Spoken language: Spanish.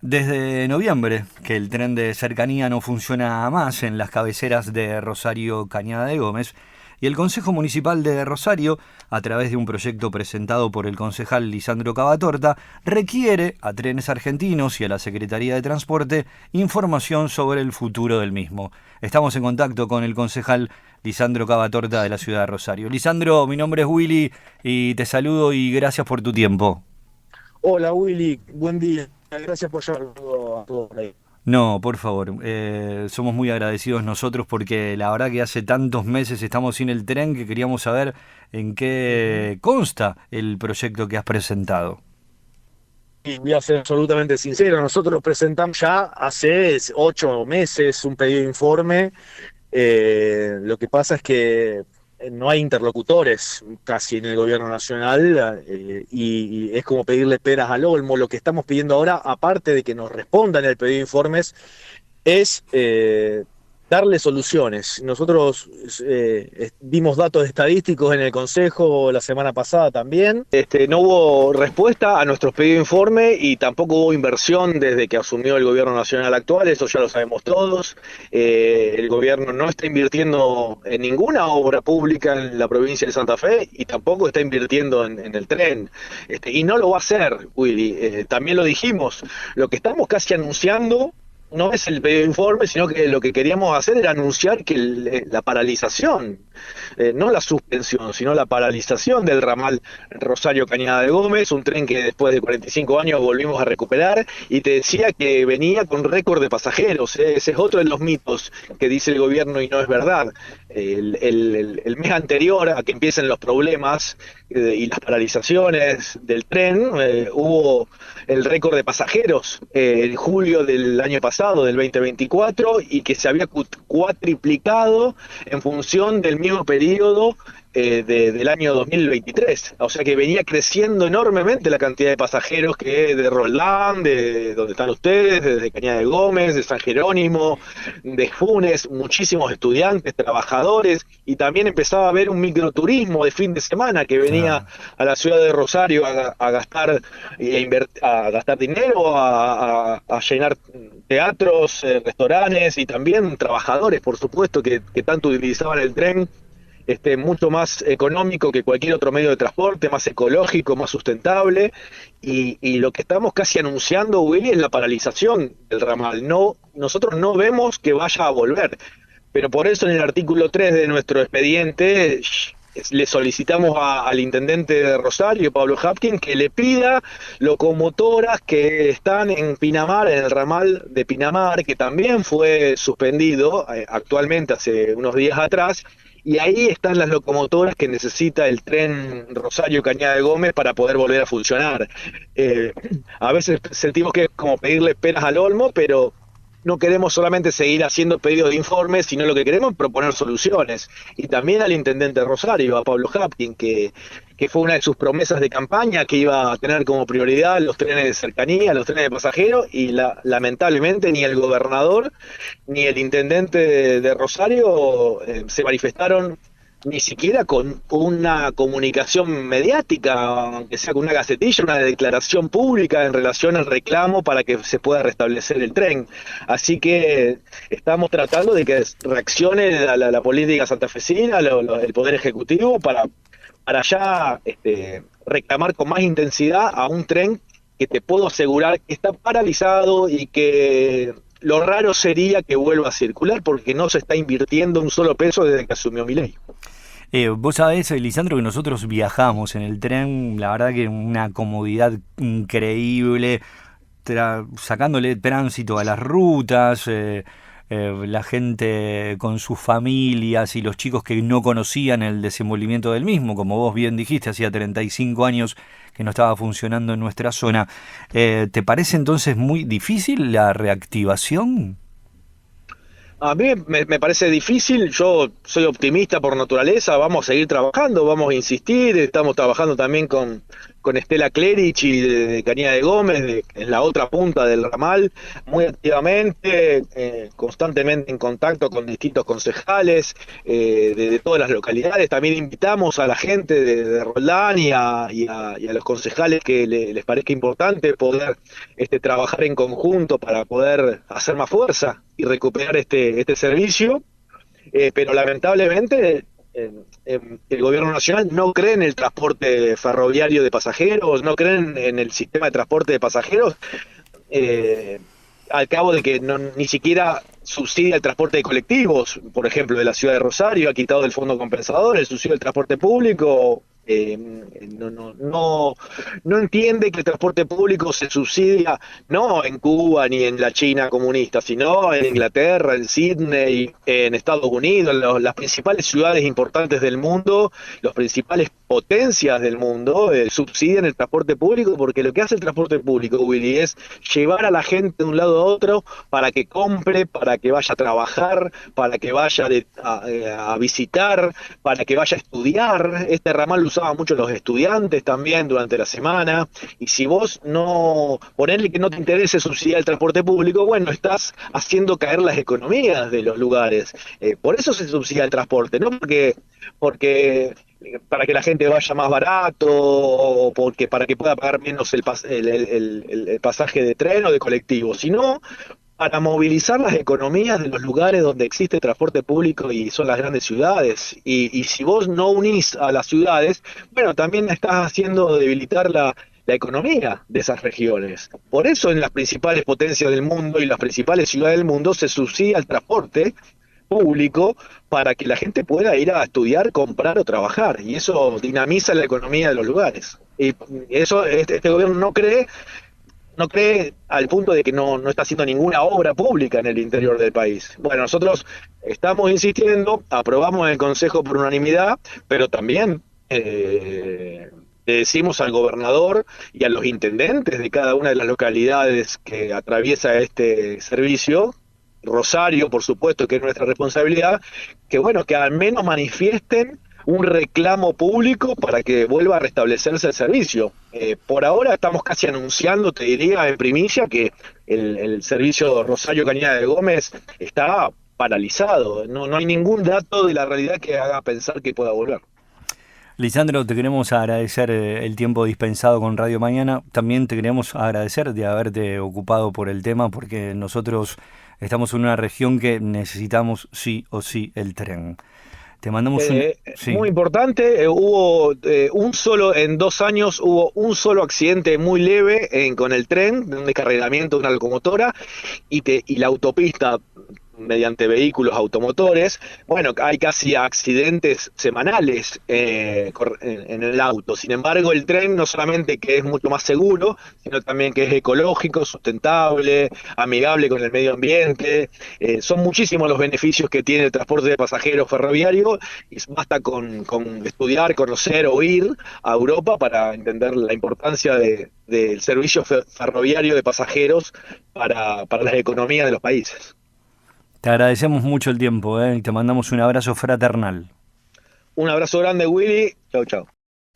Desde noviembre que el tren de cercanía no funciona más en las cabeceras de Rosario Cañada de Gómez y el Consejo Municipal de Rosario, a través de un proyecto presentado por el concejal Lisandro Cavatorta, requiere a Trenes Argentinos y a la Secretaría de Transporte información sobre el futuro del mismo. Estamos en contacto con el concejal Lisandro Cavatorta de la ciudad de Rosario. Lisandro, mi nombre es Willy y te saludo y gracias por tu tiempo. Hola Willy, buen día. Gracias por llevarlo a todos ahí. No, por favor, somos muy agradecidos nosotros porque la verdad que hace tantos meses estamos sin el tren que queríamos saber en Ujú. qué consta el proyecto que has presentado. Y voy a ser absolutamente sincero, nosotros presentamos ya hace 8 meses un pedido de informe. Lo que pasa es que no hay interlocutores casi en el gobierno nacional, y es como pedirle peras al olmo. Lo que estamos pidiendo ahora, aparte de que nos respondan el pedido de informes, es darle soluciones. Nosotros dimos datos estadísticos en el Consejo la semana pasada también. No hubo respuesta a nuestros pedidos de informe y tampoco hubo inversión desde que asumió el gobierno nacional actual, eso ya lo sabemos todos. El gobierno no está invirtiendo en ninguna obra pública en la provincia de Santa Fe y tampoco está invirtiendo en el tren. Y no lo va a hacer, Willy. También lo dijimos. Lo que estamos casi anunciando no es el pedido de informe, sino que lo que queríamos hacer era anunciar que la paralización, no la suspensión, sino la paralización del ramal Rosario Cañada de Gómez, un tren que después de 45 años volvimos a recuperar, y te decía que venía con récord de pasajeros. Ese es otro de los mitos que dice el gobierno y no es verdad. El mes anterior a que empiecen los problemas y las paralizaciones del tren, hubo el récord de pasajeros en julio del año pasado, del 2024, y que se había cuatriplicado en función del mismo periodo del año 2023. O sea que venía creciendo enormemente la cantidad de pasajeros que de Roldán, de donde están ustedes, de Cañada de Gómez, de San Jerónimo, de Funes, muchísimos estudiantes, trabajadores, y también empezaba a haber un microturismo de fin de semana que venía Claro. a la ciudad de Rosario a gastar, a gastar dinero, a llenar teatros, restaurantes, y también trabajadores, por supuesto, que tanto utilizaban el tren, mucho más económico que cualquier otro medio de transporte, más ecológico, más sustentable. Y lo que estamos casi anunciando, Willy, es la paralización del ramal. No, nosotros no vemos que vaya a volver, pero por eso en el artículo 3 de nuestro expediente le solicitamos al intendente de Rosario, Pablo Hapkin, que le pida locomotoras que están en Pinamar, en el ramal de Pinamar, que también fue suspendido actualmente hace unos días atrás, y ahí están las locomotoras que necesita el tren Rosario Cañada de Gómez para poder volver a funcionar. Eh, a veces sentimos que es como pedirle peras al olmo, pero no queremos solamente seguir haciendo pedidos de informes, sino lo que queremos es proponer soluciones. Y también al intendente de Rosario, a Pablo Hapkin, que fue una de sus promesas de campaña, que iba a tener como prioridad los trenes de cercanía, los trenes de pasajeros, y lamentablemente ni el gobernador ni el intendente de Rosario se manifestaron ni siquiera con una comunicación mediática, aunque sea con una gacetilla, una declaración pública en relación al reclamo para que se pueda restablecer el tren. Así que estamos tratando de que reaccione la política santafesina, el Poder Ejecutivo, para ya reclamar con más intensidad a un tren que te puedo asegurar que está paralizado, y que lo raro sería que vuelva a circular porque no se está invirtiendo un solo peso desde que asumió Milei. Vos sabés, Lisandro, que nosotros viajamos en el tren, la verdad que una comodidad increíble, sacándole tránsito a las rutas, la gente con sus familias y los chicos que no conocían el desenvolvimiento del mismo, como vos bien dijiste, hacía 35 años que no estaba funcionando en nuestra zona. ¿Te parece entonces muy difícil la reactivación? A mí me parece difícil. Yo soy optimista por naturaleza, vamos a seguir trabajando, vamos a insistir, estamos trabajando también con Estela Clerici de Cañada de Gómez, en la otra punta del ramal, muy activamente, constantemente en contacto con distintos concejales de todas las localidades. También invitamos a la gente de Roldán y a los concejales que les parezca importante poder trabajar en conjunto para poder hacer más fuerza y recuperar este servicio. Pero lamentablemente el gobierno nacional no cree en el transporte ferroviario de pasajeros, no creen en el sistema de transporte de pasajeros, eh, al cabo de que ni siquiera subsidia el transporte de colectivos, por ejemplo, de la ciudad de Rosario, ha quitado del fondo compensador el subsidio del transporte público. No entiende que el transporte público se subsidia no en Cuba ni en la China comunista, sino en Inglaterra, en Sydney, en Estados Unidos, las principales ciudades importantes del mundo, las principales potencias del mundo subsidian el transporte público, porque lo que hace el transporte público, Willy, es llevar a la gente de un lado a otro para que compre, para que vaya a trabajar, para que vaya a visitar, para que vaya a estudiar. Este ramal lo usaban mucho los estudiantes también durante la semana, y si vos no, ponerle que no te interese subsidiar el transporte público, bueno, estás haciendo caer las economías de los lugares. Por eso se subsidia el transporte, no porque para que la gente vaya más barato, o porque para que pueda pagar menos el pasaje de tren o de colectivo, sino para movilizar las economías de los lugares donde existe transporte público, y son las grandes ciudades. Y si vos no unís a las ciudades, bueno, también estás haciendo debilitar la economía de esas regiones. Por eso en las principales potencias del mundo y las principales ciudades del mundo se subsidia el transporte público para que la gente pueda ir a estudiar, comprar o trabajar, y eso dinamiza la economía de los lugares. Y eso este gobierno no cree al punto de que no está haciendo ninguna obra pública en el interior del país. Bueno, nosotros estamos insistiendo, aprobamos en el Consejo por unanimidad, pero también le decimos al gobernador y a los intendentes de cada una de las localidades que atraviesa este servicio, Rosario, por supuesto, que es nuestra responsabilidad, que bueno, que al menos manifiesten un reclamo público para que vuelva a restablecerse el servicio. Por ahora estamos casi anunciando, te diría en primicia, que el servicio Rosario Cañada de Gómez está paralizado. No hay ningún dato de la realidad que haga pensar que pueda volver. Lisandro, te queremos agradecer el tiempo dispensado con Radio Mañana. También te queremos agradecer de haberte ocupado por el tema, porque nosotros estamos en una región que necesitamos sí o sí el tren. Te mandamos sí. Muy importante, en 2 años hubo un solo accidente muy leve con el tren, un descarrilamiento de una locomotora, y la autopista mediante vehículos automotores. Bueno, hay casi accidentes semanales en el auto. Sin embargo, el tren no solamente que es mucho más seguro, sino también que es ecológico, sustentable, amigable con el medio ambiente. Son muchísimos los beneficios que tiene el transporte de pasajeros ferroviario, y basta con estudiar, conocer o ir a Europa para entender la importancia del servicio ferroviario de pasajeros para las economías de los países. Te agradecemos mucho el tiempo, y te mandamos un abrazo fraternal. Un abrazo grande, Willy. Chau, chau.